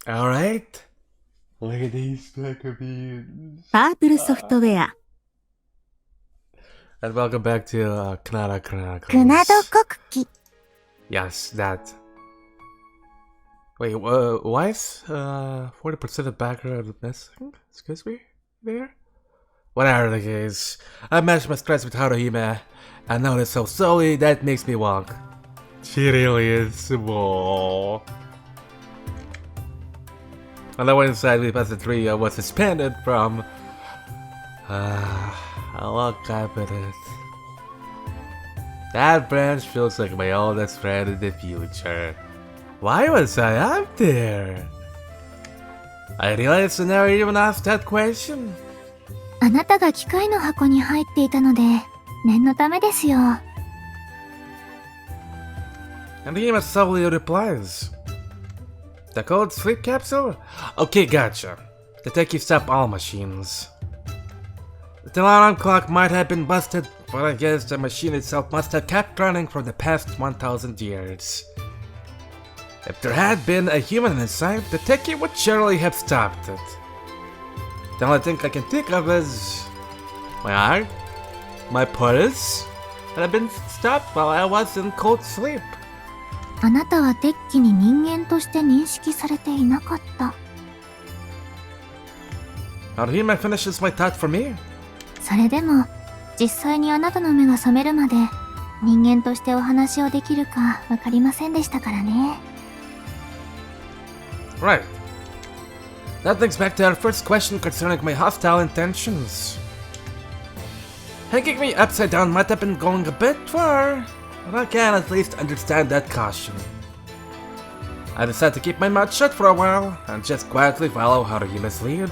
Alright. Look at these tracker beans. パープルソフトウェア。And welcome back to Kunado Chronicles. クナド国旗。 Yes, that. Wait, why is 40% of background missing? Excuse me? There? Whatever the case, I matched my stress with Haruhime, and noticed so slowly that makes me walk. She really is small. On the one side, we passed the tree was suspended from. I'll look up at it. That branch feels like my oldest friend in the future. Why was I up there? I realized I never even asked that question. あなたが機械の箱に入っていたので、念のためですよ。And he slowly replies. The cold sleep capsule? Okay, gotcha. The techie stop all machines. The alarm clock might have been busted, but I guess the machine itself must have kept running for the past 1,000 years. If there had been a human inside, the techie would surely have stopped it. The only thing I can think of is my eye, my pulse, that had been stopped while I was in cold sleep. あなたは鉄器に人間として認識されていなかった。Haruhime finishes my thought for me. それでも、実際にあなたの目が覚めるまで、人間としてお話をできるかわかりませんでしたからね。Right. That links back to our first question concerning my hostile intentions. Hanging me upside down might have been going a bit far, but I can at least understand that caution. I decided to keep my mouth shut for a while and just quietly follow Haruhime's lead.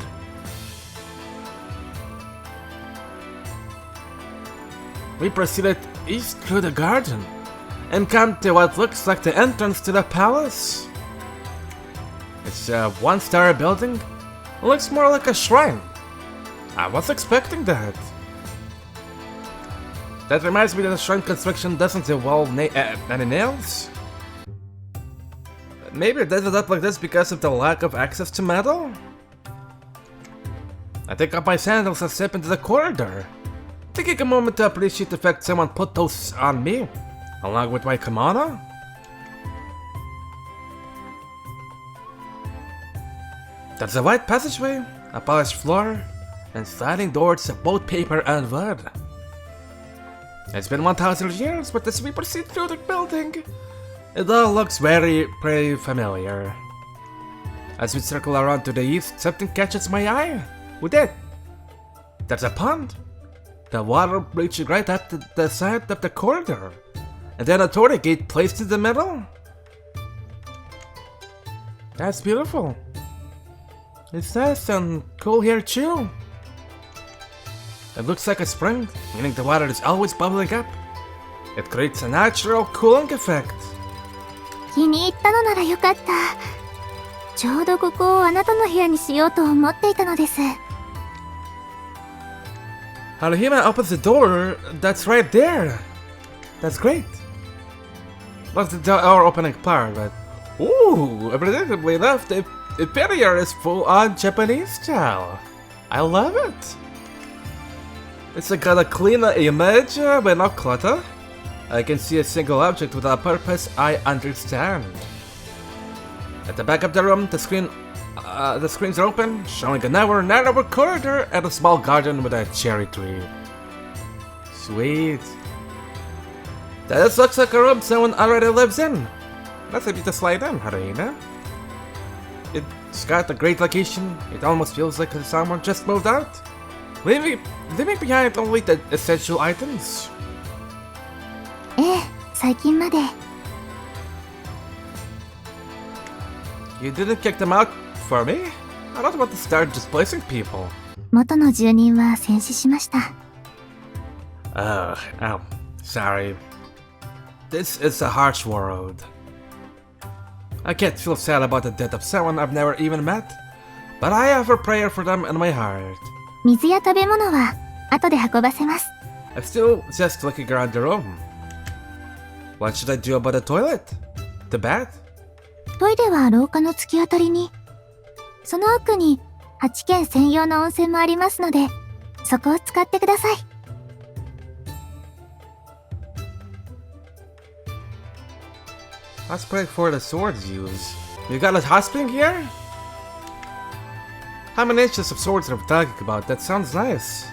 We proceeded east through the garden and come to what looks like the entrance to the palace. It's a one-story building. It looks more like a shrine. I was expecting that. That reminds me that the shrine construction doesn't involve any nails. Maybe it ended up like this because of the lack of access to metal? I take off my sandals and step into the corridor, taking a moment to appreciate the fact someone put those on me, along with my kimono. There's a wide passageway, a polished floor, and sliding doors of both paper and wood. It's been 1,000 years, but as we proceed through the building, it all looks very familiar. As we circle around to the east, something catches my eye. With it, there's a pond. The water reaching right at the side of the corridor, and then a torii gate placed in the middle. That's beautiful. It's nice and cool here too. It looks like a spring, meaning the water is always bubbling up. It creates a natural cooling effect. 気に入ったのならよかった。ちょうどここをあなたの部屋にしようと思っていたのです。Haruhime opens the door that's right there. That's great. What's the door opening part, but ooh, predictably enough, the interior is full-on Japanese style. I love it. It's got a clean image, but not clutter. I can see a single object without purpose. I understand. At the back of the room, the screens are open, showing a narrower corridor and a small garden with a cherry tree. Sweet. This looks like a room someone already lives in. Let's maybe just slide in, Haruhime. It's got a great location. It almost feels like someone just moved out, leaving behind only the essential items. ええ、最近まで。You didn't kick them out for me? I don't want to start displacing people. 元の住人は戦死しました。Oh, sorry. This is a harsh world. I can't feel sad about the death of someone I've never even met, but I have a prayer for them in my heart. 水や食べ物は後で運ばせます。I'm still just looking around the room. What should I do about the toilet? The bath? トイレは廊下の突き当たりに。その奥に8軒専用の温泉もありますので、そこを使ってください。Hot spring for the swords use. You got a hot spring here? How many inches of swords are we talking about? That sounds nice.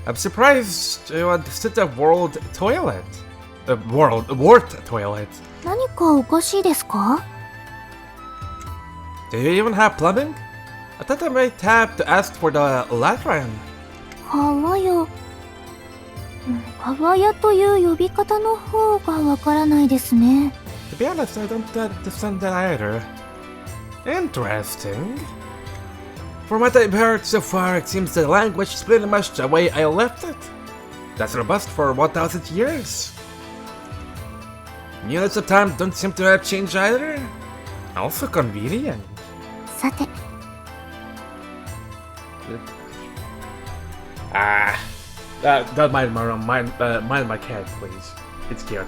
I'm surprised you would sit a world toilet. A wart toilet. 何かおかしいですか？ Do you even have plumbing? I thought I might have to ask for the latrine. 川屋。川屋という呼び方の方がわからないですね。To be honest, I don't understand that either. Interesting. From what I've heard so far, it seems the language is pretty much the way I left it. That's robust for 1,000 years. Units of time don't seem to have changed either. Also convenient. さて。Don't mind my cat, please. It's cute.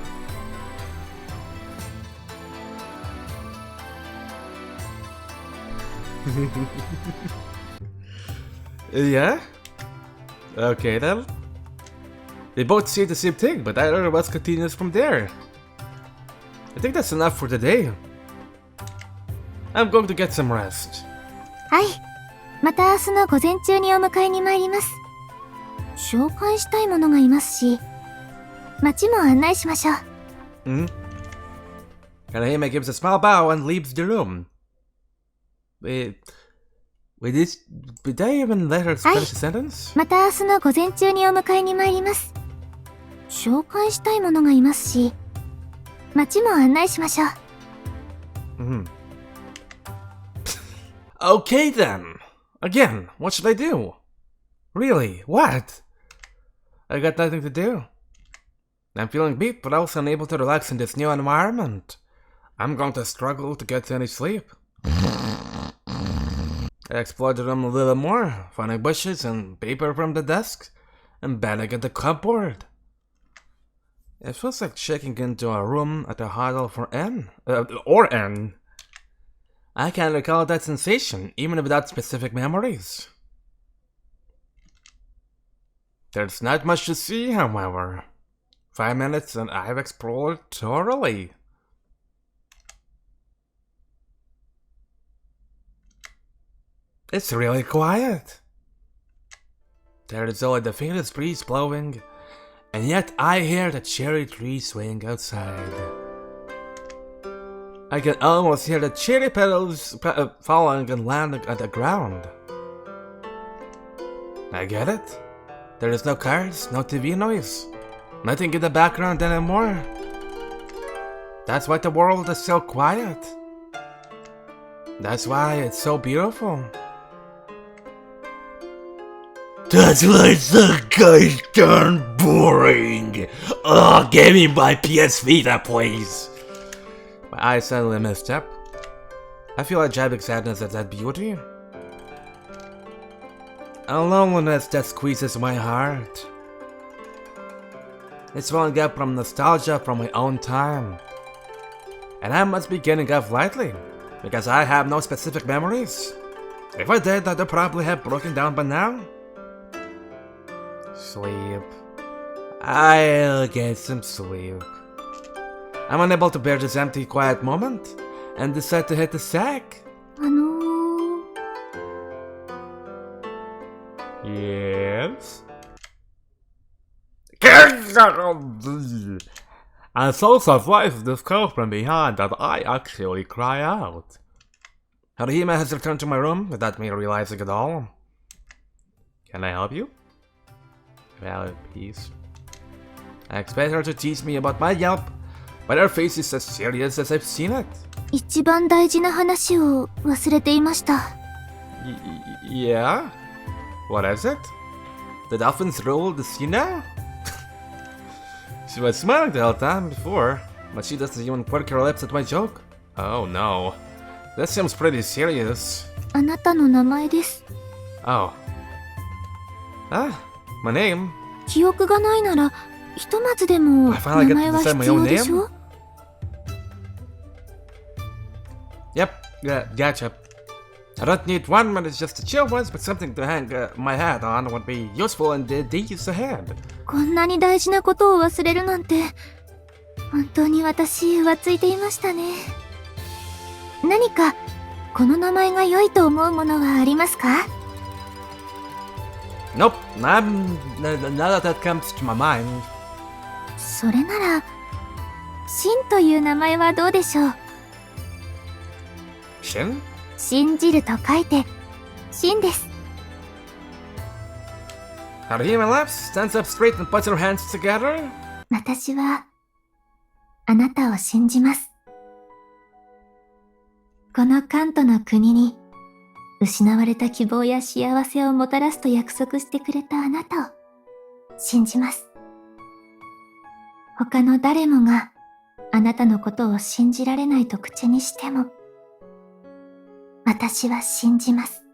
Yeah? Okay then. They both say the same thing, but I don't know what continues from there. I think that's enough for today. I'm going to get some rest. はい。また明日の午前中にお迎えに参ります。紹介したいものがいますし、街も案内しましょう。Kanahime gives a small bow and leaves the room. Did I even let her finish the sentence? また明日の午前中にお迎えに参ります。紹介したいものがいますし、街も案内しましょう。Okay then. Again, what should I do? Really? What? I got nothing to do. I'm feeling beat, but also unable to relax in this new environment. I'm going to struggle to get any sleep. I explored the room a little more, finding bushes and paper from the desk, and bending at the cupboard. It feels like checking into a room at a hotel for N. I can't recall that sensation, even without specific memories. There's not much to see, however. 5 minutes and I've explored thoroughly. It's really quiet. There is only the faintest breeze blowing, and yet I hear the cherry tree swaying outside. I can almost hear the cherry petals falling and landing on the ground. I get it. There is no cars, no TV noise, nothing in the background anymore. That's why the world is so quiet. That's why it's so beautiful. That's why it's so goddamn boring. Oh, give me my PS Vita, please. My eyes suddenly misstep. I feel a jabbing sadness at that beauty. A loneliness that squeezes my heart. It's welling up from nostalgia from my own time. And I must be getting off lightly, because I have no specific memories. If I did, I'd probably have broken down by now. Sleep. I'll get some sleep. I'm unable to bear this empty, quiet moment, and decide to hit the sack. Yes? I'm so surprised at this call from behind that I actually cry out. Harihime has returned to my room without me realizing it all. Can I help you? Well, please. I expect her to teach me about my Yelp, but her face is as serious as I've seen it. 一番大事な話を忘れていました。Yeah? What is it? The dolphins rule the sea now? She was smiling the whole time before, but she doesn't even quirk her lips at my joke. Oh no. That seems pretty serious. あなたの名前です。Oh. Ah, my name. 記憶がないなら、ひとまずでも名前は必要でしょ? Yep, gotcha. I don't need one when it's just a chill ones, but something to hang my hat on would be useful in the days ahead. こんなに大事なことを忘れるなんて、本当に私浮ついていましたね。何かこの名前が良いと思うものはありますか？ Nope, none that comes to my mind. それなら、シンという名前はどうでしょう？ Shin? 信じると書いて、シンです。Harima laughs, stands up straight and puts her hands together. 私は、あなたを信じます。このカントの国に、失われた希望や幸せをもたらすと約束してくれたあなたを、信じます。他の誰もが、あなたのことを信じられないと口にしても、私は信じます。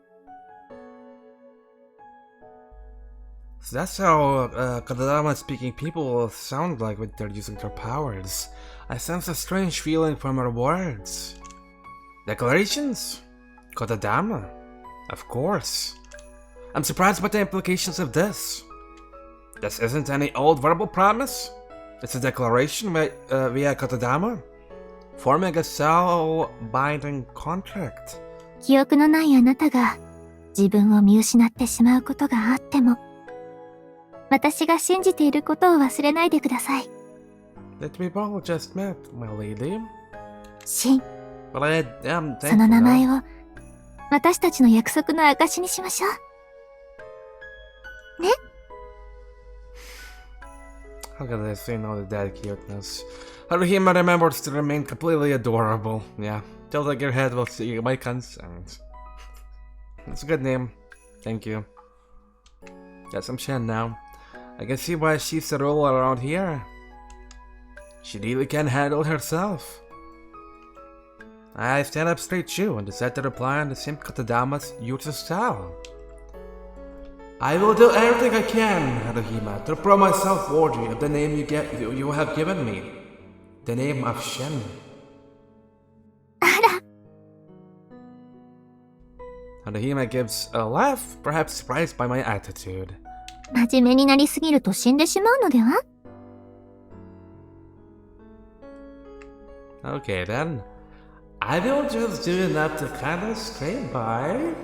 So that's how Kodama-speaking people sound like when they're using their powers. I sense a strange feeling from her words. Declarations? Kodama? Of course. I'm surprised by the implications of this. This isn't any old verbal promise. It's a declaration via Kodama, forming a soul-binding contract. 記憶のないあなたが自分を見失ってしまうことがあっても、私が信じていることを忘れないでください。That we both just met, my lady. シン、 But I am thankful. その名前を私たちの約束の証にしましょう。ね? How could I say no to that cuteness? Haruhima remembers to remain completely adorable. Yeah, tilting your head will see my consent. That's a good name. Thank you. Yes, I'm Shen now. I can see why she's the ruler around here. She really can handle herself. I stand up straight too and decide to reply on the same Kotodama's usual style. I will do everything I can, Haruhima, to prove myself worthy of the name you have given me. The name of Shen. あら、 Haruhima gives a laugh, perhaps surprised by my attitude. 真面目になりすぎると死んでしまうのでは? Okay then. I will just do enough to kind of scrape by.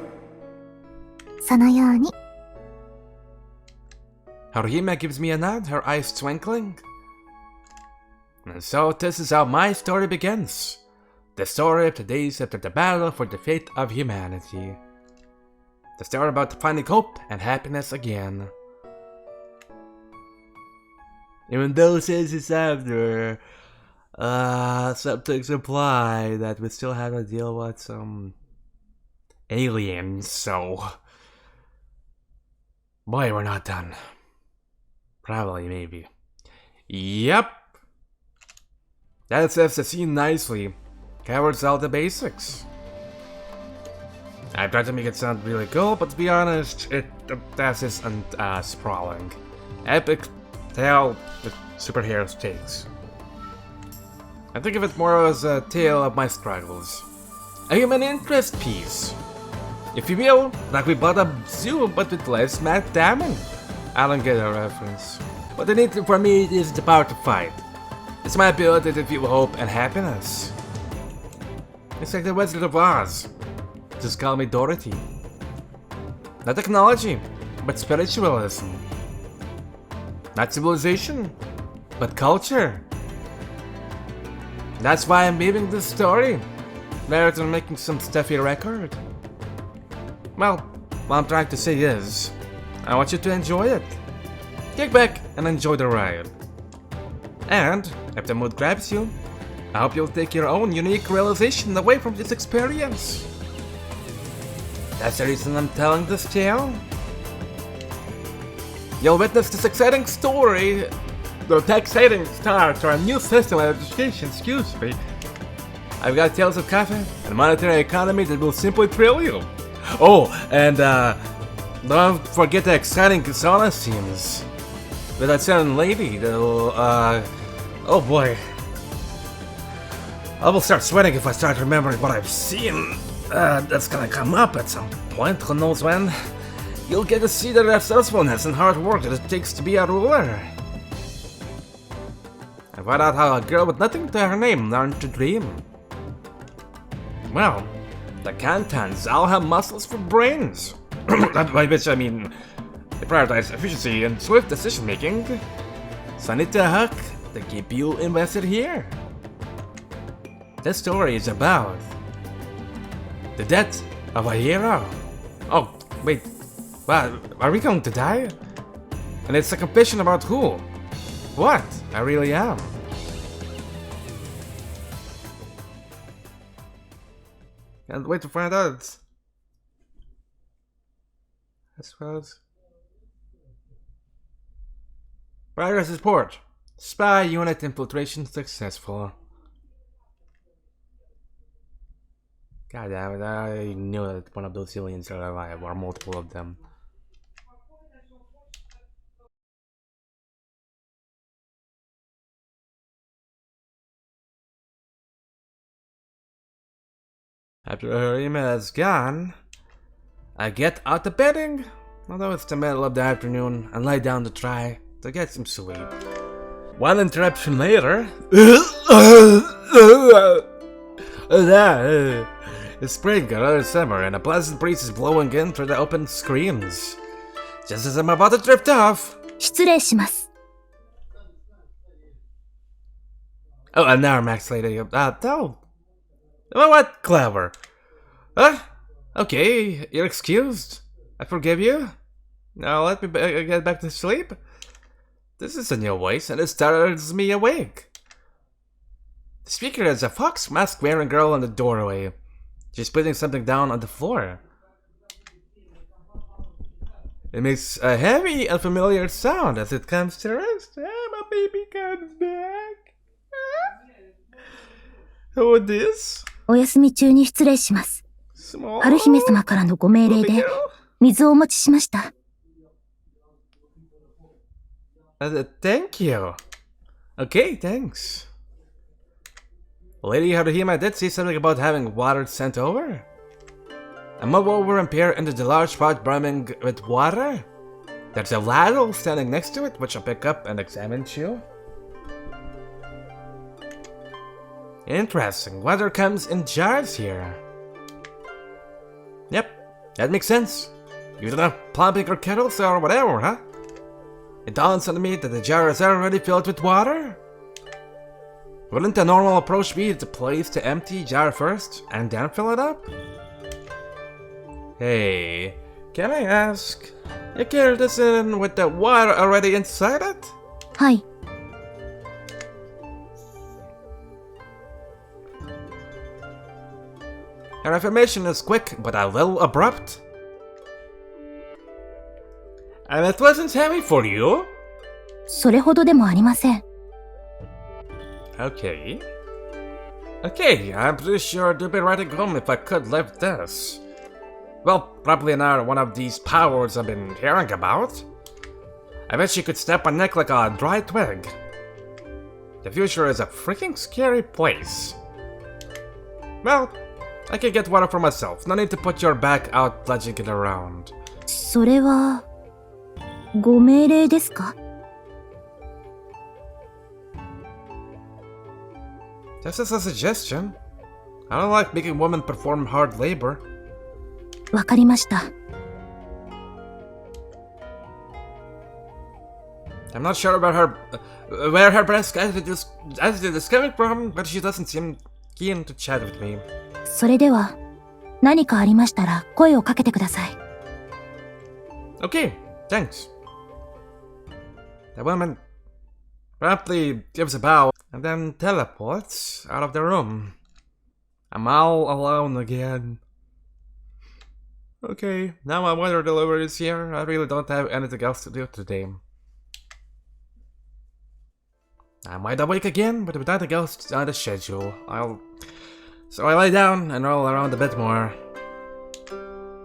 そのように。 Haruhima gives me a nod, her eyes twinkling. And so this is how my story begins. The story of the days after the battle for the fate of humanity. The story about finding hope and happiness again. Even though since it's after, something's implied that we still have to deal with some aliens, so... Boy, we're not done. Probably, maybe. Yep! That sets the scene nicely. Covers all the basics. I tried to make it sound really cool, but to be honest, that isn't sprawling. Epic tale with superhero stakes. I think of it more as a tale of my struggles. A human interest piece. If you will, like we bought a zoo but with less Matt Damon. I don't get a reference. What the need for me is the power to fight. It's my ability to feel hope and happiness. It's like the Wizard of Oz. Just call me Dorothy. Not technology, but spiritualism. Not civilization, but culture. That's why I'm weaving this story, rather than making some stuffy record. Well, what I'm trying to say is, I want you to enjoy it. Kick back and enjoy the ride. And, if the mood grabs you, I hope you'll take your own unique realization away from this experience. That's the reason I'm telling this tale. You'll witness this exciting story, the exciting start to our new system of education, excuse me. I've got tales of cafe and monetary economy that will simply thrill you. Oh, and don't forget the exciting sauna scenes with that certain lady that'll, oh boy. I will start sweating if I start remembering what I've seen. that's gonna come up at some point, who knows when. You'll get to see the resourcefulness and hard work that it takes to be a ruler. And find out how a girl with nothing to her name learned to dream. Well, the Cantons all have muscles for brains. By which I mean, they prioritize efficiency and swift decision making. So I need to hook to keep you invested here. This story is about the death of a hero. Oh, wait. What? Are we going to die? And it's a confession about who? What? I really am. Can't wait to find out. I suppose. Progress report. Spy unit infiltration successful. God damn it, I knew that one of those aliens are alive, or multiple of them. After her email is gone, I get out of bedding, although it's the middle of the afternoon, and lie down to try to get some sleep. One interruption later, it's spring, another summer, and a pleasant breeze is blowing in through the open screens. Just as I'm about to drift off. 失礼します。 Oh, an hour max later. No. Oh, what? Clever. Huh? Okay, you're excused. I forgive you. Now let me get back to sleep. This is a new voice, and it startles me awake. The speaker is a fox mask wearing girl in the doorway. She's putting something down on the floor. It makes a heavy, unfamiliar sound as it comes to rest. Ah, my baby comes back. Who is this? お休み中に失礼します。 Small 春姫様からのご命令 baby で girl? 水をお持ちしました。 Thank you. Okay, thanks. Lady Haruhima did say something about having water sent over. I move over and peer into the large pot brimming with water. There's a ladle standing next to it, which I'll pick up and examine too. Interesting. Water comes in jars here. Yep, that makes sense. Using a plumbing or kettles or whatever, huh? It dawns on me that the jar is already filled with water. Wouldn't the normal approach be to place the empty jar first and then fill it up? Hey, can I ask, you carried this in with the water already inside it? はい。 Your information is quick, but a little abrupt. And it wasn't heavy for you? それほどでもありません。 Okay. Okay, I'm pretty sure it'd be writing home if I could lift this. Well, probably not one of these powers I've been hearing about. I bet you could step on neck like a dry twig. The future is a freaking scary place. Well, I can get water for myself. No need to put your back out pledging it around. それはご命令ですか？ Just as a suggestion. I don't like making women perform hard labor. わかりました。 I'm not sure about her, where her breast attitude is coming from, but she doesn't seem keen to chat with me. それでは何かありましたら声をかけてください。 Okay, thanks. The woman promptly gives a bow and then teleports out of the room. I'm all alone again. Okay, now my water delivery is here. I really don't have anything else to do today. I'm wide awake again, but with nothing else on the schedule. So I lie down and roll around a bit more.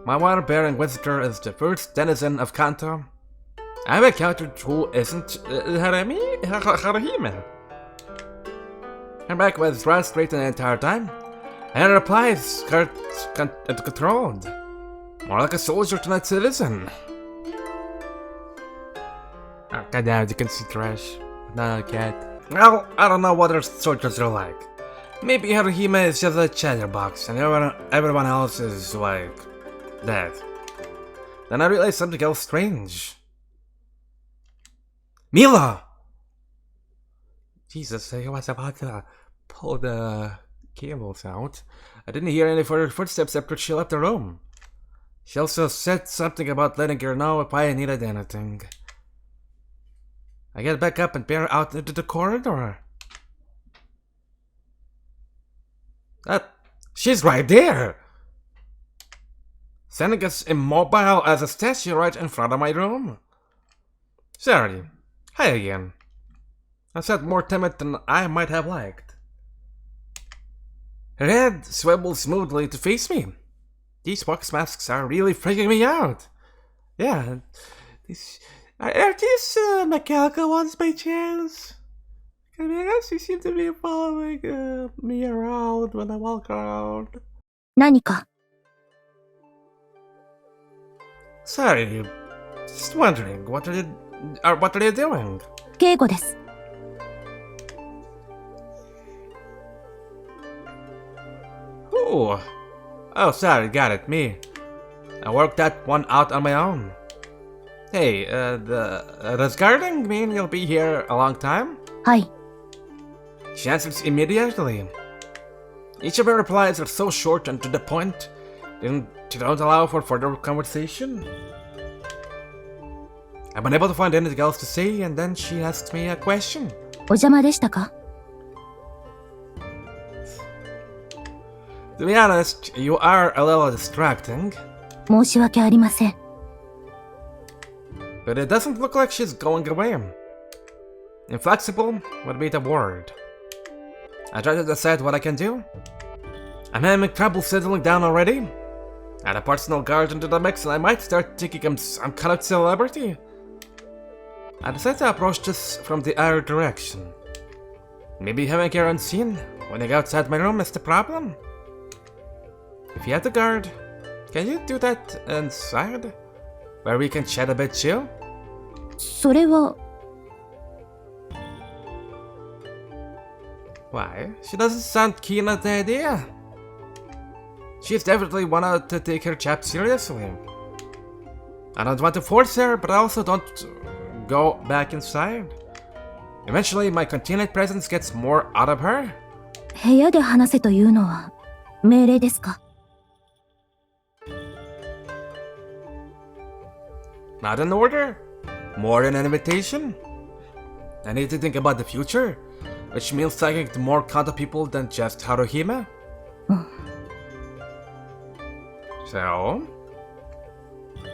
My water-bearing visitor is the first denizen of Kanto I've encountered who isn't Haruhime. Her back was frustrated the entire time, And her replies controlled. More like a soldier than a citizen. Oh, goddamn, you can see trash. No, I can't. Well, I don't know what her soldiers are like. Maybe Haruhime is just a chatterbox and everyone else is like that. Then I realized something else strange. Mila! Jesus, I was about to pull the cables out. I didn't hear any further footsteps after she left the room. She also said something about letting her know if I needed anything. I get back up and peer out into the corridor. She's right there! Standing as immobile as a statue right in front of my room. Sorry. Hi again. I said more timid than I might have liked. Her head swivels smoothly to face me. These wax masks are really freaking me out. Yeah. Are these mechanical ones by chance? I mean, I guess you seem to be following me around when I walk around. 何か Sorry, just wondering, what are you doing? 警護です。 Oh, sorry, got it, me. I worked that one out on my own. Hey, does guarding mean you'll be here a long time? はい。 She answers immediately. Each of her replies are so short and to the point, they don't allow for further conversation. I've been able to find anything else to say, and then she asks me a question. お邪魔でしたか To be honest, you are a little distracting. 申し訳ありません。 But it doesn't look like she's going away. Inflexible would be the word. I try to decide what I can do. I'm having trouble settling down already. Add a personal guard into the mix and I might start thinking I'm some kind of celebrity. I decide to approach this from the other direction. Maybe having her unseen when I go outside my room is the problem. If you have the guard, can you do that inside? Where we can chat a bit too? それは Why? She doesn't sound keen on the idea. She's definitely wanted to take her job seriously. I don't want to force her, but I also don't go back inside. Eventually, my continued presence gets more out of her. 部屋で話せというのは命令ですか Not an order, more an invitation. I need to think about the future, which means talking to more kind of people than just Haruhime. So?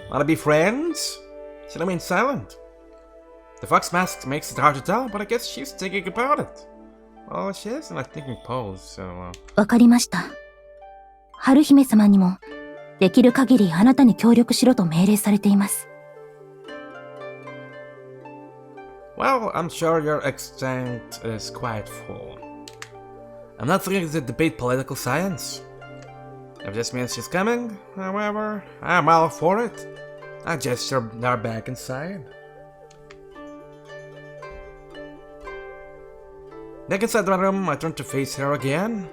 Wanna be friends? She remains silent. The fox mask makes it hard to tell, but I guess she's thinking about it. Well, she is in a thinking pose, so... わかりました。春姫様にもできる限りあなたに協力しろと命令されています。Well, I'm sure your extent is quite full. I'm not looking to debate political science. If this means she's coming, however, I'm all for it. I gesture her back inside. Back inside my room, I turn to face her again.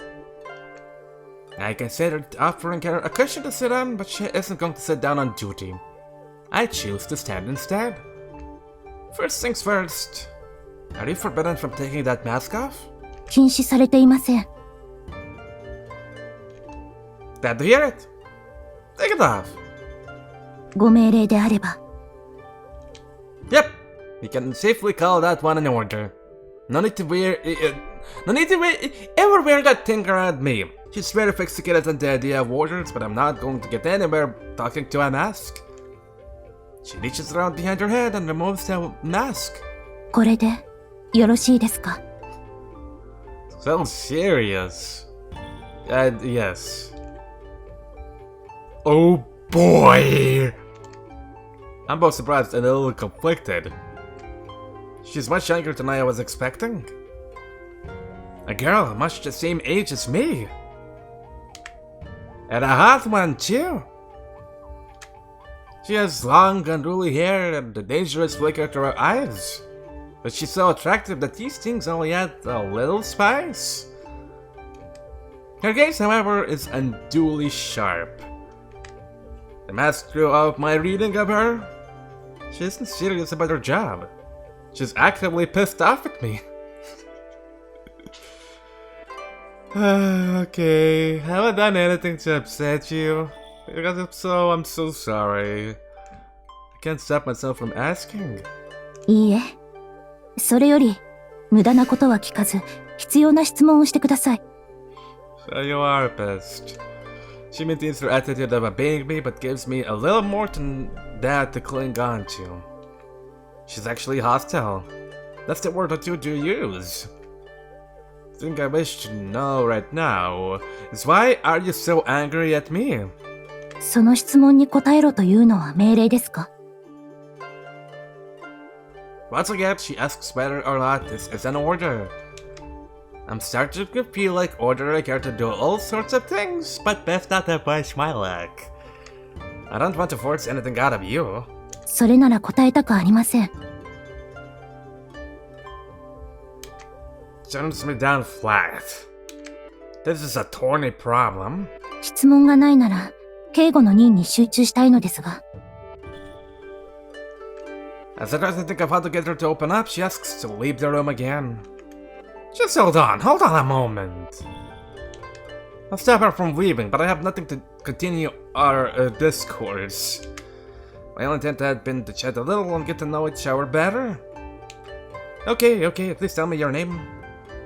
I considered offering her a cushion to sit on, but she isn't going to sit down on duty. I choose to stand instead. First things first, are you forbidden from taking that mask off? 禁止されていません。 Glad to hear it. Take it off. ご命令であれば。 Yep, we can safely call that one an order. No need to ever wear that thing around me. She's very fixated on the idea of orders, but I'm not going to get anywhere talking to a mask. She reaches around behind her head and removes the mask. これでよろしいですか So serious. Yes. Oh boy! I'm both surprised and a little conflicted. She's much younger than I was expecting. A girl much the same age as me. And a hot one, too. She has long, unruly hair and a dangerous flicker to her eyes. But she's so attractive that these things only add a little spice. Her gaze, however, is unduly sharp. The master of my reading of her, she isn't serious about her job. She's actively pissed off at me. Okay, haven't done anything to upset you. Because if so, I'm so sorry. I can't stop myself from asking. いいえ。それより、無駄なことは聞かず、必要な質問をしてください。So you are pissed. She maintains her attitude of obeying me, but gives me a little more than that to cling on to. She's actually hostile. That's the word that you do use. The thing I wish to know right now is why are you so angry at me? その質問に答えろというのは命令ですか？ Once again, she asks whether or not this is an order. I'm starting to feel like ordering her to do all sorts of things, but best not to push my luck. I don't want to force anything out of you. それなら答えたくありません。Turns me down flat. This is a thorny problem. 質問がないなら、警護の任に集中したいのですが。As I try to think of how to get her to open up, she asks to leave the room again. Just hold on a moment. I'll stop her from leaving, but I have nothing to continue our discourse. My only intent had been to chat a little and get to know each other better. Okay, please tell me your name.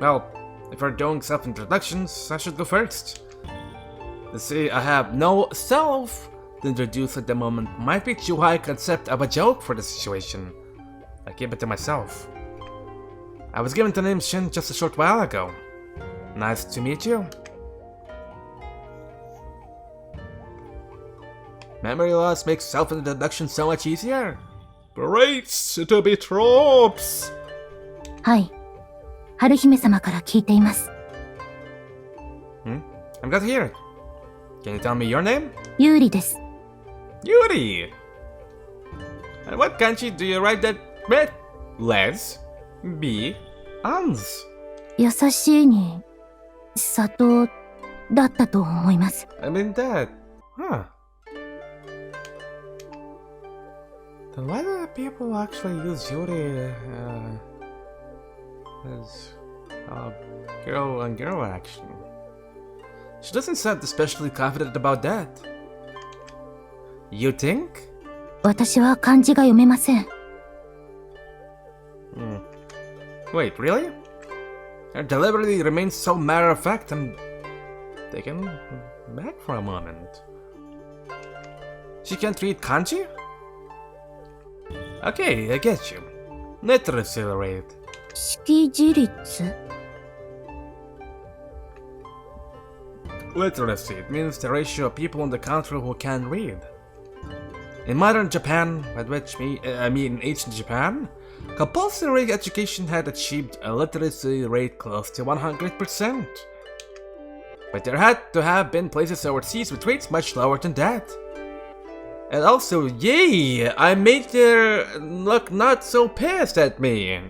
Well, if we're doing self-introductions, I should go first. You see, I have no self to introduce at the moment. Might be too high concept of a joke for the situation. I keep it to myself. I was given the name Shin just a short while ago. Nice to meet you. Memory loss makes self-introduction so much easier. Great to be tropes. はい。春姫様から聞いています。I'm glad to hear it. Can you tell me your name? ユーリです。Yuri! And what country do you write that with? Let's be honest. 優しいに、里だったと思います。I mean that. Huh. Then why do people actually use Yuri as girl on girl action? She doesn't sound especially confident about that. You think? 私は漢字が読めません。Wait, really? Her delivery remains so matter-of-fact. I'm taken back for a moment. She can't read kanji? Okay, I get you. Literacy rate. 識字率 Literacy, it means the ratio of people in the country who can read. In modern Japan, by which I mean ancient Japan, compulsory education had achieved a literacy rate close to 100%. But there had to have been places overseas with rates much lower than that. And also, yay! I made her look not so pissed at me.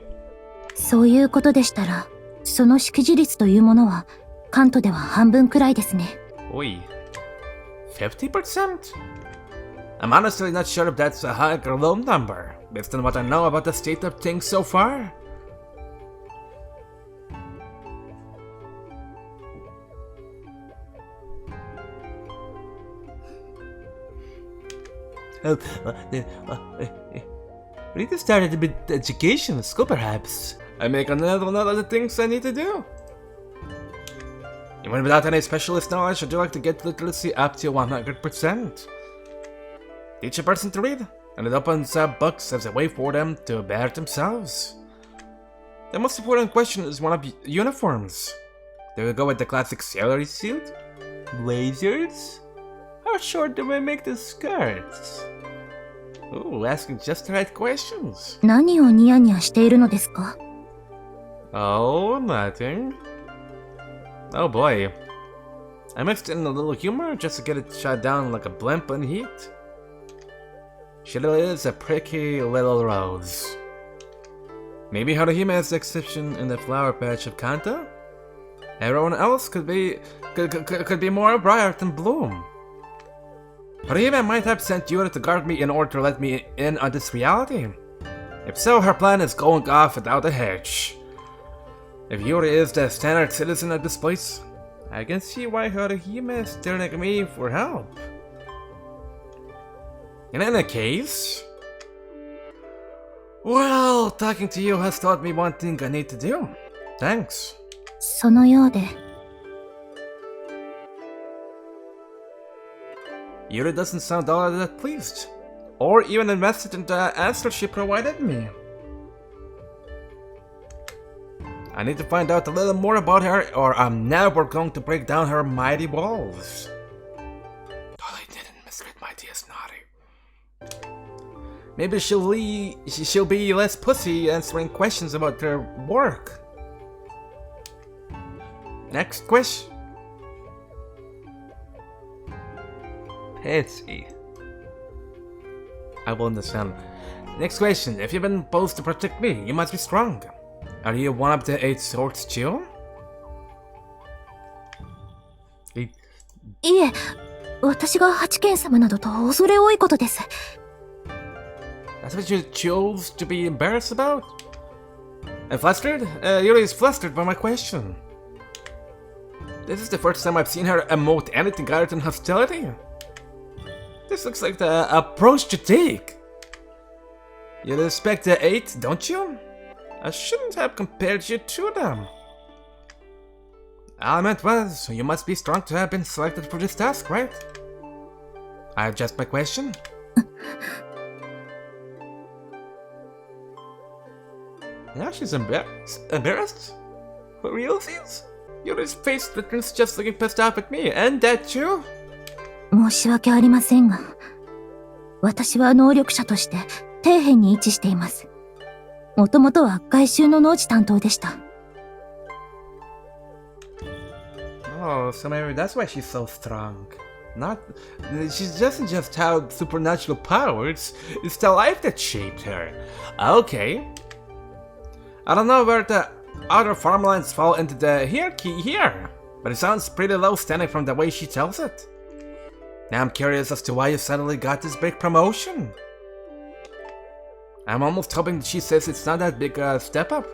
そういうことでしたら、その識字率というものは、関東では半分くらいですね。Oi. 50%? I'm honestly not sure if that's a high or low number, based on what I know about the state of things so far. We need to start a bit education school, perhaps. I make another note of the things I need to do. Even without any specialist knowledge, I'd like to get literacy up to 100%. Teach a person to read, and it opens up books as a way for them to better themselves. The most important question is one of uniforms. Do we go with the classic sailor suit? Blazers? How short do we make the skirts? Ooh, asking just the right questions. 何をニヤニヤしているのですか？ Oh, nothing. Oh boy. I mixed in a little humor just to get it shot down like a blimp in heat. She really is a pricky little rose. Maybe Haruhime is the exception in the flower patch of Kanto? Everyone else could be more bright and bloom. Haruhime might have sent Yuri to guard me in order to let me in on this reality. If so, her plan is going off without a hitch. If Yuri is the standard citizen of this place, I can see why Haruhime is staring at me for help. In any case... Well, talking to you has taught me one thing I need to do. Thanks. そのようで。Yuri doesn't sound all that pleased, or even invested in the answer she provided me. I need to find out a little more about her, or I'm never going to break down her mighty walls. Oh, I didn't misread my DS naughty. Maybe she'll be less pussy answering questions about her work. Next question. Petsy. I will understand. Next question. If you've been supposed to protect me, you must be strong. Are you one of the 8 swords too? いえ、私が八剣様などと恐れ多いことです。That's what you chose to be embarrassed about? And flustered? Yuri is flustered by my question. This is the first time I've seen her emote anything other than hostility. This looks like the approach to take. You respect the 8, don't you? I shouldn't have compared you to them. All I meant was, you must be strong to have been selected for this task, right? I adjust my question. Now she's embarrassed? Embarrassed? For realsies? Yuri's face returns just looking pissed off at me, and that too? 申し訳ありませんが、私は能力者として底辺に位置しています。もともとは外周の農地担当でした。Oh, so maybe that's why she's so strong. She doesn't just have supernatural powers, it's the life that shaped her. Okay. I don't know where the other farmlands fall into the hierarchy here, but it sounds pretty low standing from the way she tells it. Now I'm curious as to why you suddenly got this big promotion. I'm almost hoping she says it's not that big a step up,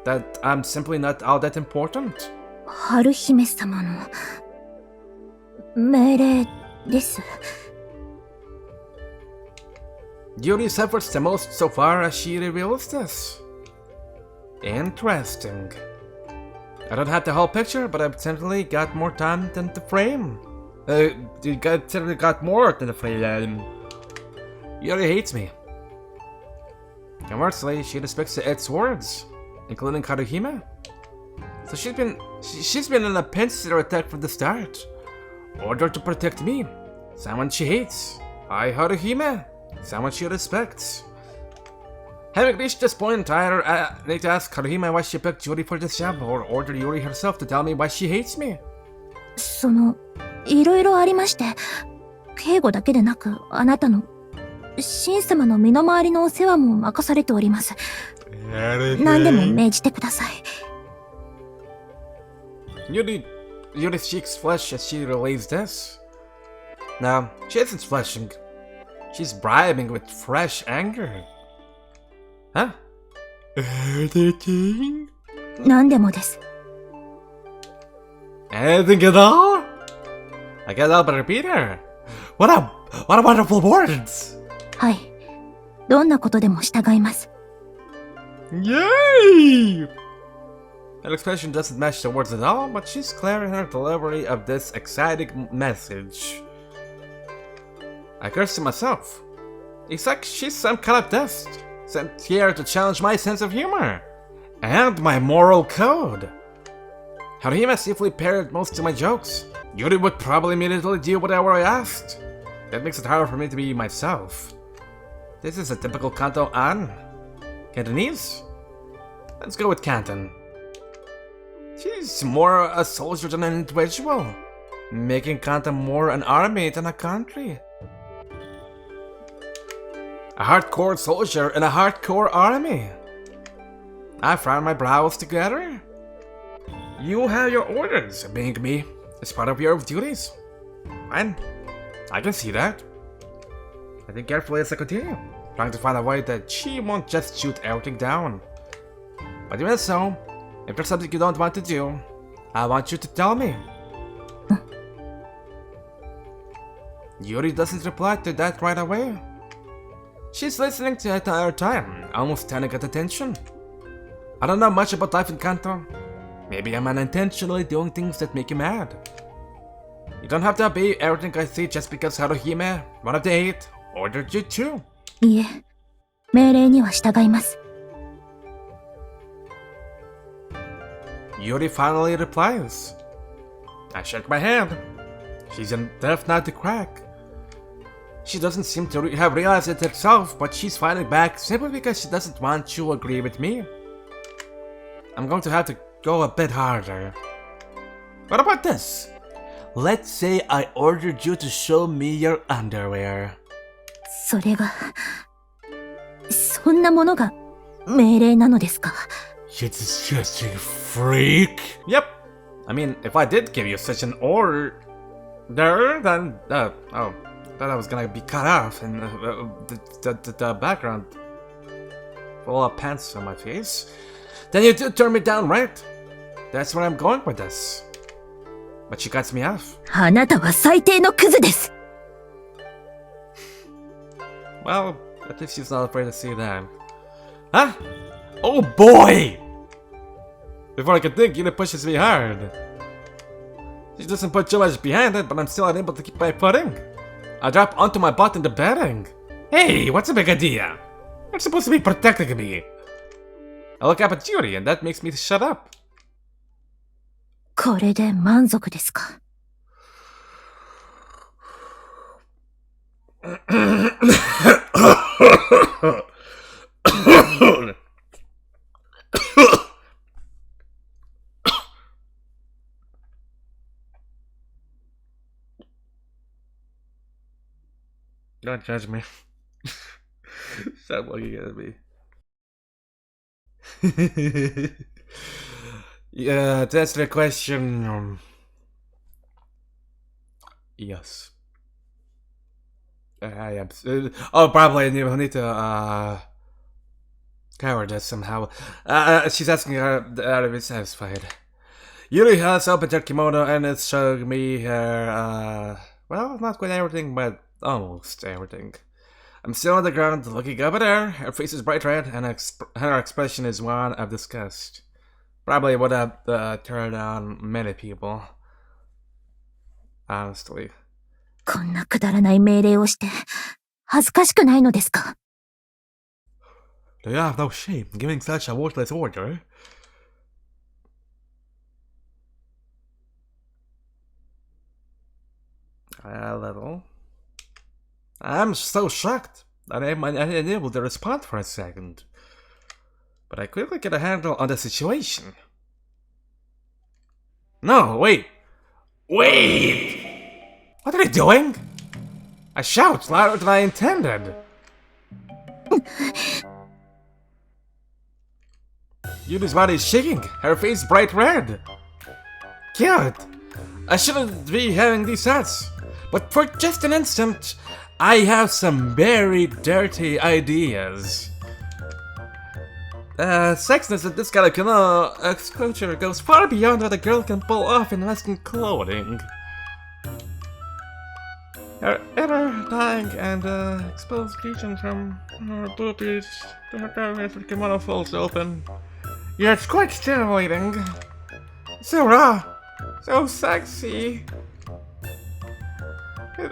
that I'm simply not all that important. 春姫様の命令です。Yuri suffers the most so far as she reveals this. Interesting. I don't have the whole picture, but I've certainly got more time than the frame. Certainly got more than the frame. Yuri hates me. Conversely, she respects the 8 swords, including Haruhime. So she's been in a pincer attack from the start. Ordered to protect me. Someone she hates. I Haruhime. Someone she respects. Having reached this point, I need to ask Haruhime why she picked Yuri for this job, or order Yuri herself to tell me why she hates me. いろいろありまして、警護だけでなく、あなたの神様の身の回りのお世話も任されております。何でも命じてください。Yuri seeks flesh as she relays this. No, she isn't fleshing. She's bribing with fresh anger. Huh? Anything? 何でもです。Anything at all? I can't help but repeat her. What a wonderful words! はい。どんなことでも従います。Yay! Her expression doesn't match the words at all, but she's clear in her delivery of this exciting message. I curse to myself. It's like she's some kind of test, sent here to challenge my sense of humor and my moral code. Haruhime safely parried most of my jokes. Yuri would probably immediately do whatever I asked. That makes it harder for me to be myself. This is a typical Kanto An. Cantonese? Let's go with Canton. She's more a soldier than an individual. making Kanta more an army than a country. A hardcore soldier in a hardcore army. I frown my brows together. You have your orders, being me is part of your duties. And I can see that. I think carefully as I continue, trying to find a way that she won't just shoot everything down. But even so, if there's something you don't want to do, I want you to tell me. Yuri doesn't reply to that right away. She's listening to it her time, almost standing at attention. I don't know much about life in Kanto. Maybe I'm unintentionally doing things that make you mad. You don't have to obey everything I say just because Haruhime, one of the 8, ordered you to. いえ、命令には従います。Yuri finally replies. I shake my head. She's in deaf not to crack. She doesn't seem to have realized it herself, but she's fighting back simply because she doesn't want to agree with me. I'm going to have to go a bit harder. What about this? Let's say I ordered you to show me your underwear. それが、そんなものが命令なのですか? You disgusting freak. Yep. I mean, if I did give you such an order, then oh, thought I was gonna be cut off and the background full of pants on my face. Then you did turn me down, right? That's where I'm going with this. But she cuts me off. あなたは最低のクズです。Well, at least she's not afraid to see that. Huh? Oh boy! Before I could think, Yuri pushes me hard. She doesn't put too much behind it, but I'm still unable to keep my footing. I drop onto my butt in the bedding. Hey, what's the big idea? You're supposed to be protecting me. I look up at Yuri, and that makes me shut up. これで満足ですか? Don't judge me. Stop looking at me. Yeah, to answer the question, yes. I am. Oh, probably I need to cover this somehow. She's asking her to be satisfied. Yuri has opened her kimono and it's showing me her, well, not quite everything, but almost everything. I'm still on the ground, looking up at her. Her face is bright red, and her expression is one of disgust. Probably would have turned on many people. Honestly. こんなくだらない命令をして、恥ずかしくないのですか? Do you have no shame giving such a worthless order? A little. I'm so shocked that I'm unable to respond for a second. But I quickly get a handle on the situation. No, wait! Wait! What are you doing? I shout louder than I intended. Yuri's body is shaking, her face bright red. Cute! I shouldn't be having these thoughts, but for just an instant, I have some very dirty ideas. Sexiness in this kind of culture goes far beyond what a girl can pull off in Western clothing. Her ever dying and exposed region from her boobies to her kimono folds open. Yeah, it's quite stimulating. So raw, so sexy.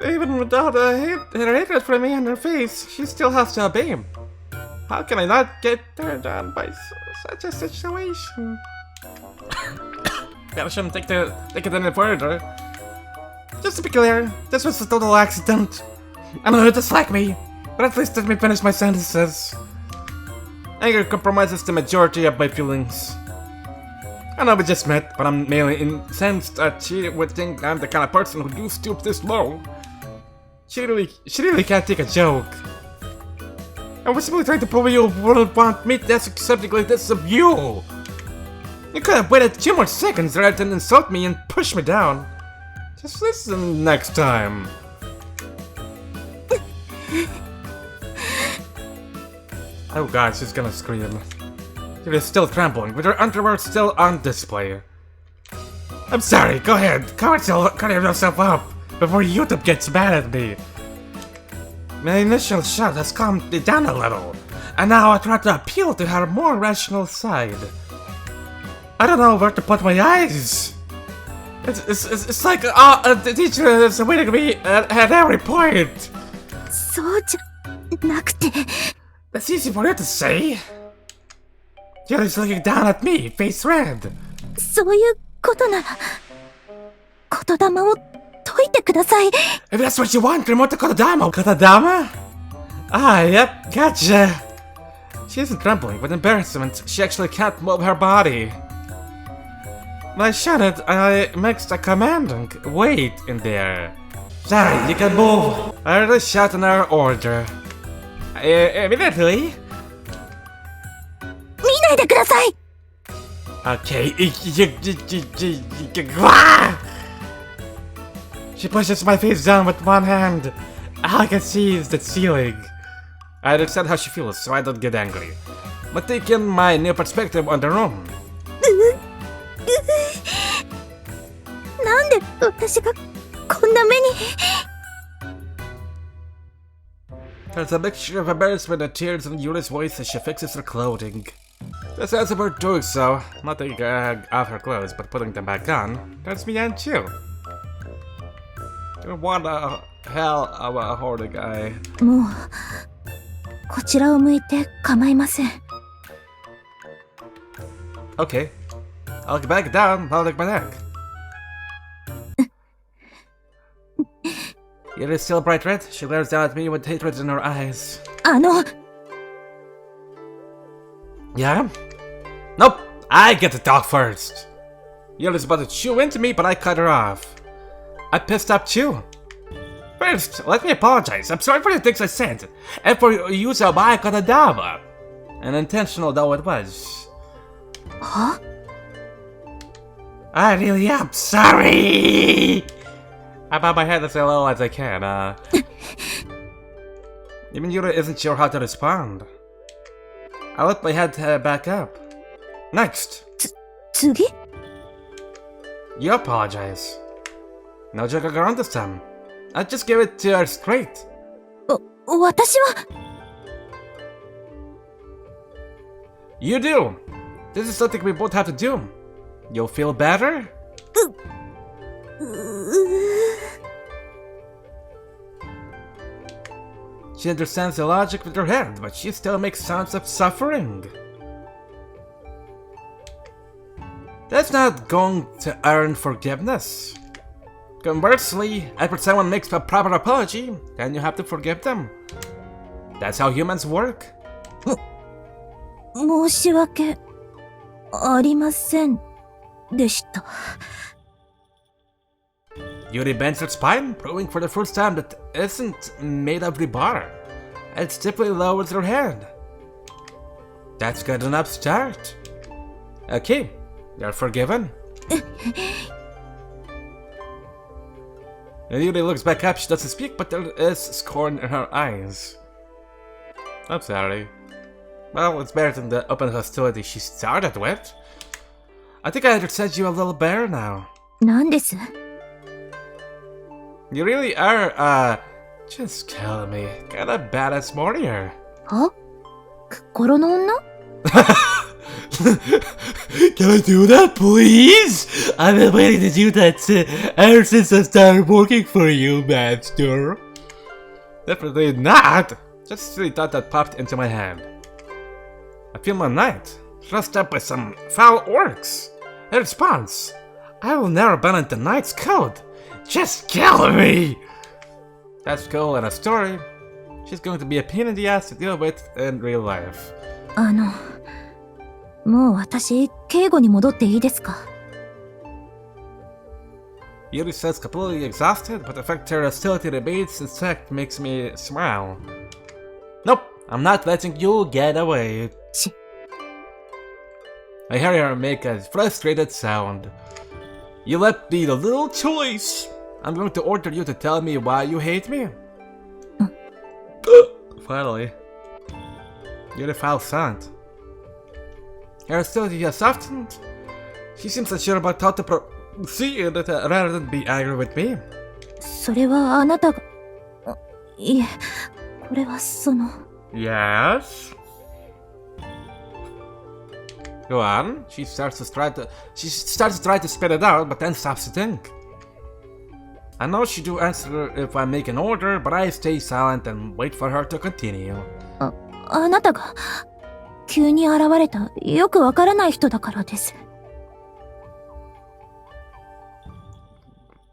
Even without her hatred for me and her face, she still has to obey him. How can I not get turned on by such a situation? I shouldn't take it any further. Just to be clear, this was a total accident. I know you dislike me, but at least let me finish my sentences. Anger compromises the majority of my feelings. I know we just met, but I'm mainly incensed that she would think I'm the kind of person who do stoop this low. She really can't take a joke. I was simply trying to prove you wouldn't want me to ask something like this of you. You could have waited 2 more seconds rather than insult me and push me down. Just listen next time. Oh god, she's gonna scream. Yuri is still trembling, with her underwear still on display. I'm sorry, go ahead, cover yourself up before YouTube gets mad at me. My initial shock has calmed me down a little, and now I try to appeal to her more rational side. I don't know where to put my eyes. It's like the teacher is waiting me at every point. そうじゃなくて。 That's easy for you to say. Yuri's looking down at me, face red. そういうことなら、言霊を解いてください。 If that's what you want, remote the Kodama. Kodama? Ah, yep, gotcha. She isn't trembling with embarrassment. She actually can't move her body. When I shouted, I mixed a commanding wait in there. Sorry, you can move. I heard a shout in her order. Immediately. 見ないでください。 Okay, she pushes my face down with one hand. All I can see is the ceiling. I understand how she feels, so I don't get angry. But take in my new perspective on the room. なんで私がこんな目に。 There's a mixture of embarrassment and tears in Yuri's voice as she fixes her clothing. The sense of her doing so, not taking off her clothes but putting them back on, turns me on too. What the hell of a horny guy. もうこちらを向いて構いません。 Okay. I'll get back down, I'll lick my neck. Yuri is still bright red. She glares down at me with hatred in her eyes. あの。 Yeah? Nope! I get to talk first! Yuri's about to chew into me, but I cut her off. I pissed up too. First, let me apologize. I'm sorry for the things I said, and for your use of my Kunado. Unintentional though it was. Huh? I really am sorry! I bow my head as low as I can, Even Yuri isn't sure how to respond. I let my head back up. Next! 次? You apologize. No joking around this time. I'll just give it to her straight. 私は You do! This is something we both have to do. You'll feel better? She understands the logic with her head, but she still makes sounds of suffering. That's not going to earn forgiveness. Conversely, after someone makes a proper apology, then you have to forgive them. That's how humans work. 申し訳ありませんでした。 Yuri bends her spine, proving for the first time that isn't made of rebar, and stiffly lowers her head. That's good enough start. Okay, you're forgiven. And Yuri looks back up, she doesn't speak, but there is scorn in her eyes. I'm sorry. Well, it's better than the open hostility she started with. I think I understand you a little better now. なんです? You really are, just kill me. Kind of badass warrior. は? 心の女? Can I do that, please? I've been waiting to do that ever since I started working for you, master. Definitely not. Just really thought that popped into my head. I feel my knight, dressed up by some foul orcs. In response, I will never abandon the knight's code. Just kill me! That's cool in a story. She's going to be a pain in the ass to deal with in real life. あの、もう私、警護に戻っていいですか？ Yuri says completely exhausted, but the fact her hostility debates insect makes me smile. Nope, I'm not letting you get away. I hear her make a frustrated sound. You left me the little choice. I'm going to order you to tell me why you hate me. Finally. You're the foul sound. Her hostility has softened. She seems unsure about how to proceed rather than be angry with me. それはあなたが、いえ、これはその。Yes? Go on. She starts to try to spit it out, but then stops to think. I know she do answer if I make an order, but I stay silent and wait for her to continue. あなたが急に現れたよくわからない人だからです。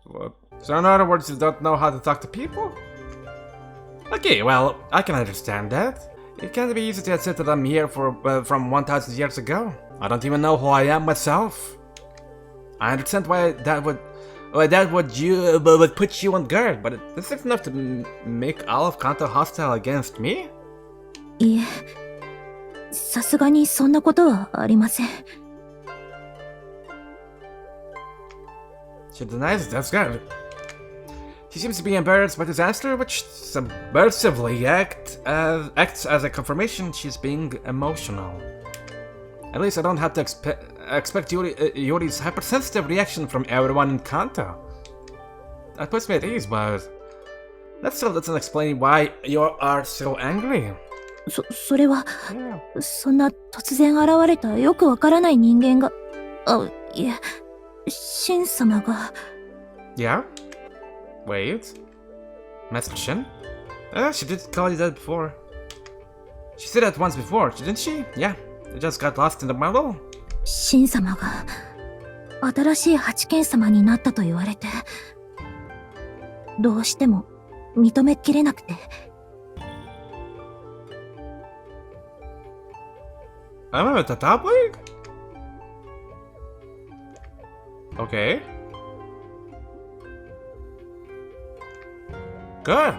What? So in other words, you don't know how to talk to people? Okay, well, I can understand that. It can't be easy to accept that I'm here from 1,000 years ago. I don't even know who I am myself. I understand why that would put you on guard, but this is enough to make all of Kanto hostile against me? いえ、さすがにそんなことはありません。She denies it, that's good. She seems to be embarrassed by this answer, which subversively acts as a confirmation she's being emotional. At least I don't have to expect Yuri's hypersensitive reaction from everyone in Kanto. That puts me at ease, but that still doesn't explain why you are so angry. それは、そんな突然現れたよくわからない人間が、いえ、シン様が。Yeah? Wait. Master Shin? She did call you that before. She said that once before, didn't she? Yeah. I just got lost in the muddle. シン様が新しい八剣様になったと言われて、どうしても認めきれなくて。I'm at the top league? Okay. Good.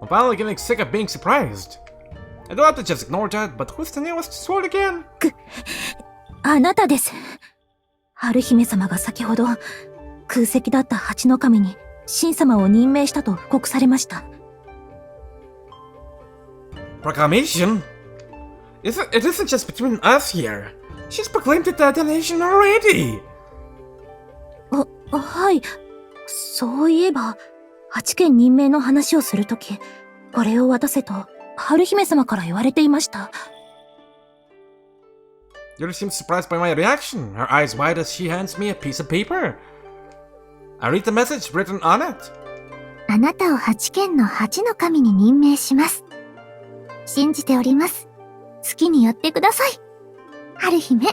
I'm finally getting sick of being surprised. I don't have to just ignore that, but who's the newest sword again? あなたです。春姫様が先ほど空席だった八の神に神様を任命したと布告されました。Proclamation? It isn't just between us here. She's proclaimed it to the nation already. はい。そういえば、八剣任命の話をするとき、これを渡せと春姫様から言われていました。Yuri seems surprised by my reaction, her eyes wide as she hands me a piece of paper. I read the message written on it. あなたを八剣の八の神に任命します。信じております。好きにやってください。春姫。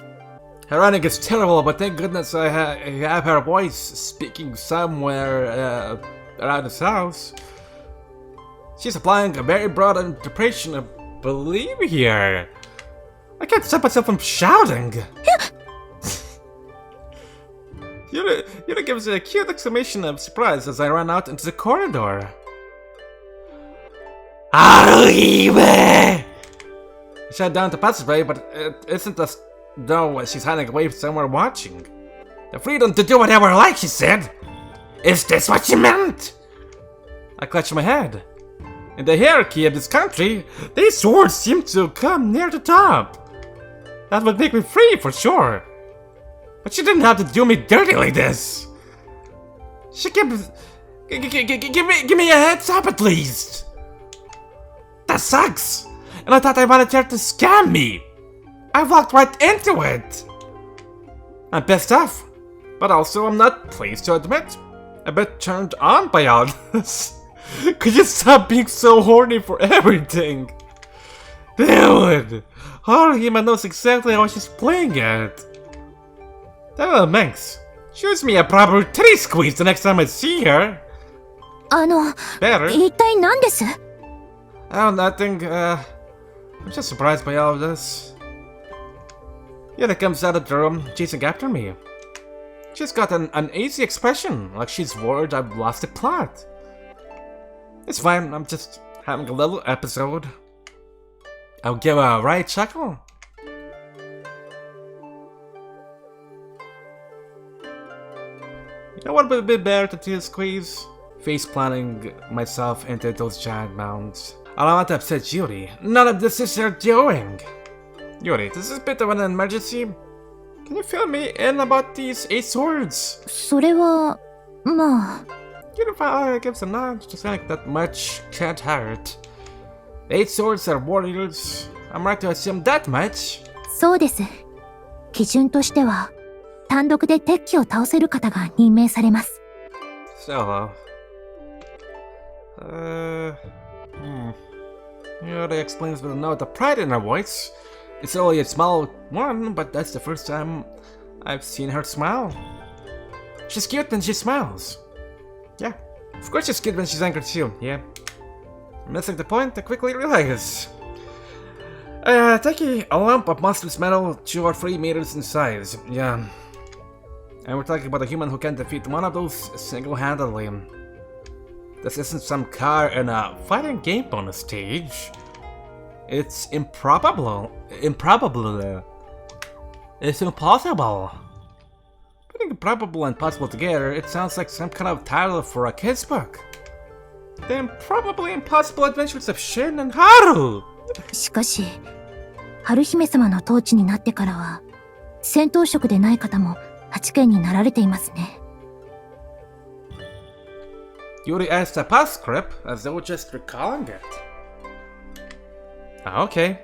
Her running is terrible, but thank goodness I have her voice speaking somewhere around this house. She's applying a very broad interpretation of belief here. I can't stop myself from shouting. Yuri gives a cute exclamation of surprise as I run out into the corridor. Haruhime! I shut down the passageway, but it isn't as though she's hiding away somewhere watching. The freedom to do whatever I like, she said. Is this what she meant? I clutch my head. In the hierarchy of this country, these swords seem to come near the top. That would make me free for sure. But she didn't have to do me dirty like this. She give me a heads up at least. That sucks. And I thought I wanted her to scam me. I walked right into it. I'm pissed off, but also I'm not pleased to admit a bit turned on by all this. Could you stop being so horny for everything? Dude, Haruhime knows exactly how she's playing it. That little minx. Shoots me a proper titty squeeze the next time I see her. Better. 一体何です？ Oh, nothing. I'm just surprised by all of this. Yuri comes out of the room, chasing after me. She's got an uneasy expression, like she's worried I've lost the plot. It's fine, I'm just having a little episode. I'll give a right chuckle. You know what would be better to squeeze? Face planting myself into those giant mounds. I don't want to upset Yuri. None of this is your doing. Yuri, this is a bit of an emergency. Can you fill me in about these 8 swords? それは、まあ。 Yuri finally gives a nod, just like that much can't hurt. 8 swords are warriors. I'm right to assume that much. そうです。基準としては、単独で敵機を倒せる方が任命されます。So, Yuri explains with a note of pride in her voice. It's only a small one, but that's the first time I've seen her smile. She's cute when she smiles. Yeah, of course she's cute when she's angry too, yeah. Missing the point, I quickly realize. Taking a lump of monstrous metal 2 or 3 meters in size, yeah. And we're talking about a human who can defeat one of those single-handedly. This isn't some car in a fighting game bonus stage. It's improbable. It's impossible. Putting improbable and possible together, it sounds like some kind of title for a kid's book. The Improbably Impossible Adventures of Shin and Haru! しかし、春姫様の統治になってからは、戦闘職でない方も8件になられていますね。Yuri asked a postscript as though just recalling it. Okay.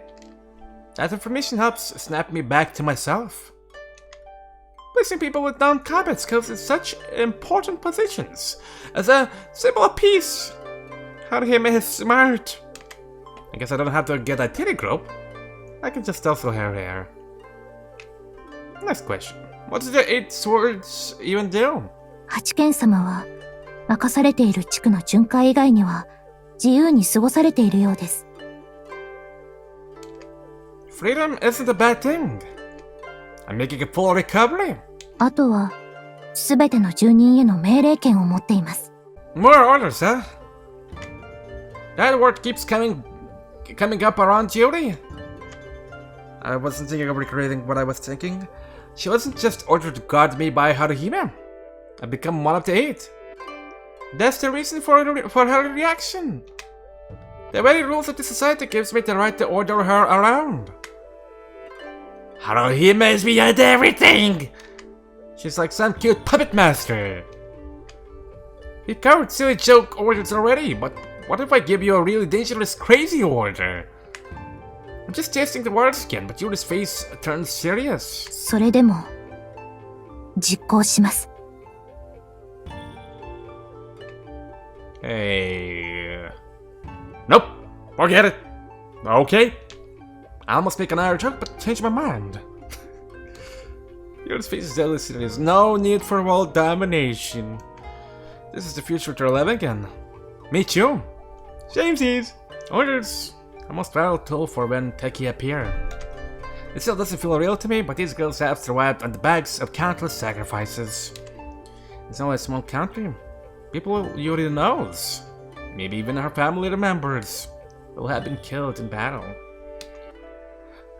That information helps snap me back to myself. Placing people with non-combat skills in such important positions as a symbol of peace. Haruhime is smart. I guess I don't have to get a titty group. I can just also her hair. Next question. What does the 8 swords even do? 8件様は、明かされている地区の巡回以外には、自由に過ごされているようです。Freedom isn't a bad thing. I'm making a full recovery. あとは、すべての住人への命令権を持っています。More orders, huh? That word keeps coming up around Yuri. I wasn't thinking of recreating what I was thinking. She wasn't just ordered to guard me by Haruhime. I become one of the 8. That's the reason for her reaction. The very rules of the society gives me the right to order her around. Haruhime is behind everything! She's like some cute puppet master. You covered silly joke orders already, but what if I give you a really dangerous crazy order? I'm just testing the waters again, but Yuri's face turns serious. それでも、実行します。Hey. Nope. Forget it. Okay. I almost make another joke, but changed my mind. Yuri's face is deadly serious. No need for world domination. This is the future to live again. Me too. Shamesies. Orders. A most vital tool for when Teki appear. It still doesn't feel real to me, but these girls have survived on the backs of countless sacrifices. It's only a small country. People Yuri knows. Maybe even her family members will have been killed in battle.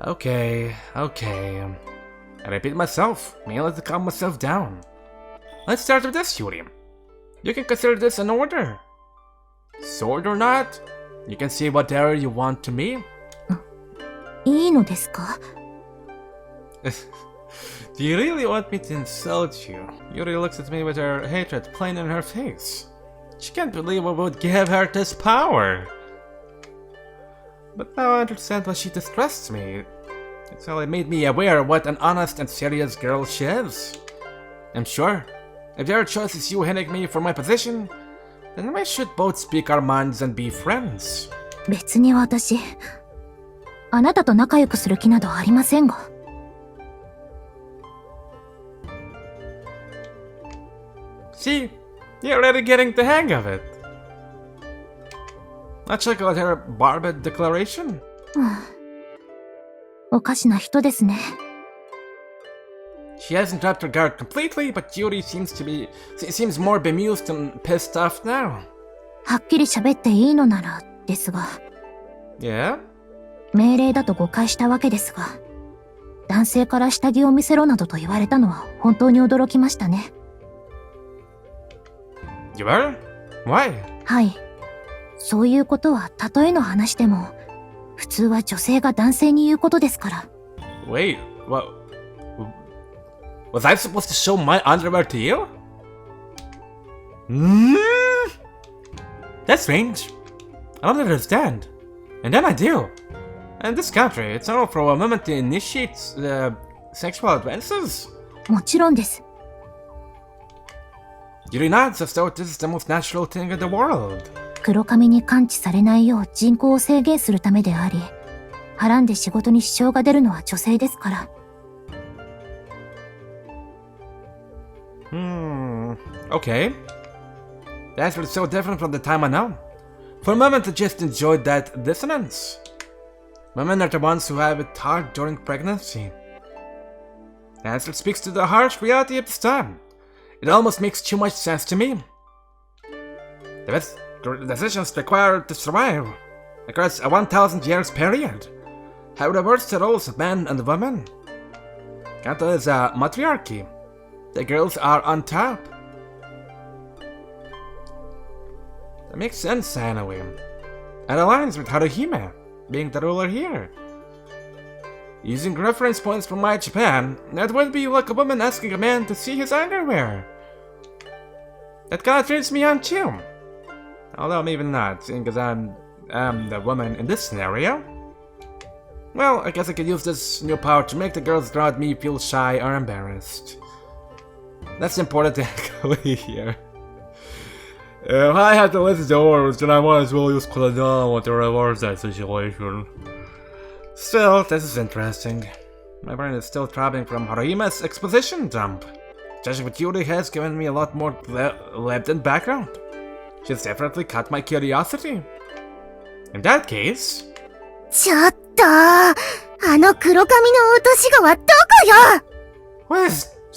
Okay. I repeat myself, mainly to calm myself down. Let's start with this, Yuri. You can consider this an order. Sword or not, you can say whatever you want to me. いいのですか? Do you really want me to insult you? Yuri looks at me with her hatred plain in her face. She can't believe I would give her this power. But now I understand why she distrusts me. It's only made me aware of what an honest and serious girl she is. I'm sure, if your choice is you hitting me for my position, then we should both speak our minds and be friends. 別に私、あなたと仲良くする気などありませんが。See, you're already getting the hang of it. I'll check out her barbed declaration. おかしな人ですね。She hasn't dropped her guard completely, but Yuri seems more bemused and pissed off now. はっきり喋っていいのなら、ですが。Yeah? 命令だと誤解したわけですが、男性から下着を見せろなどと言われたのは本当に驚きましたね。You were? Why? はい。そういうことは例えの話でも、普通は女性が男性に言うことですから。Wait, what? Was I supposed to show my underwear to you? That's strange. I don't understand. And then I do. In this country, it's normal for a woman to initiate sexual advances. もちろんです。Yuri nods as though this is the most natural thing in the world. 黒髪に感知されないよう人口を制限するためであり、はらんで仕事に支障が出るのは女性ですから。Okay. The answer is so different from the time I know. For a moment, I just enjoyed that dissonance. Women are the ones who have it hard during pregnancy. The answer speaks to the harsh reality of this time. It almost makes too much sense to me. The best decisions required to survive across a 1,000 years period have reversed the roles of men and women. Kanto is a matriarchy. The girls are on top. That makes sense, anyway. It aligns with Haruhime being the ruler here. Using reference points from my Japan, that would be like a woman asking a man to see his underwear. That kinda turns me on too. Although maybe not, seeing as I'm the woman in this scenario. Well, I guess I could use this new power to make the girls around me feel shy or embarrassed. That's important to actually hear. If I had to listen to orders, then I might as well use Kunado to reverse that situation. Still, this is interesting. My brain is still throbbing from Haruhime's exposition dump. Judging what Yuri has given me a lot more lived-in background. She's definitely caught my curiosity. In that case... ちょっと、あの黒髪の落とし子はどこよ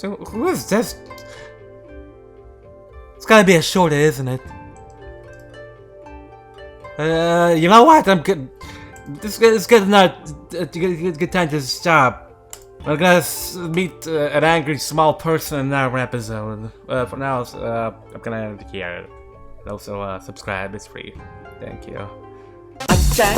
Who is this? It's gotta be a shorty, isn't it? You know what? I'm good. This is good enough. Good time to stop. We're gonna meet an angry small person in our episode. For now, I'm gonna end here. Also, subscribe. It's free. Thank you. Okay.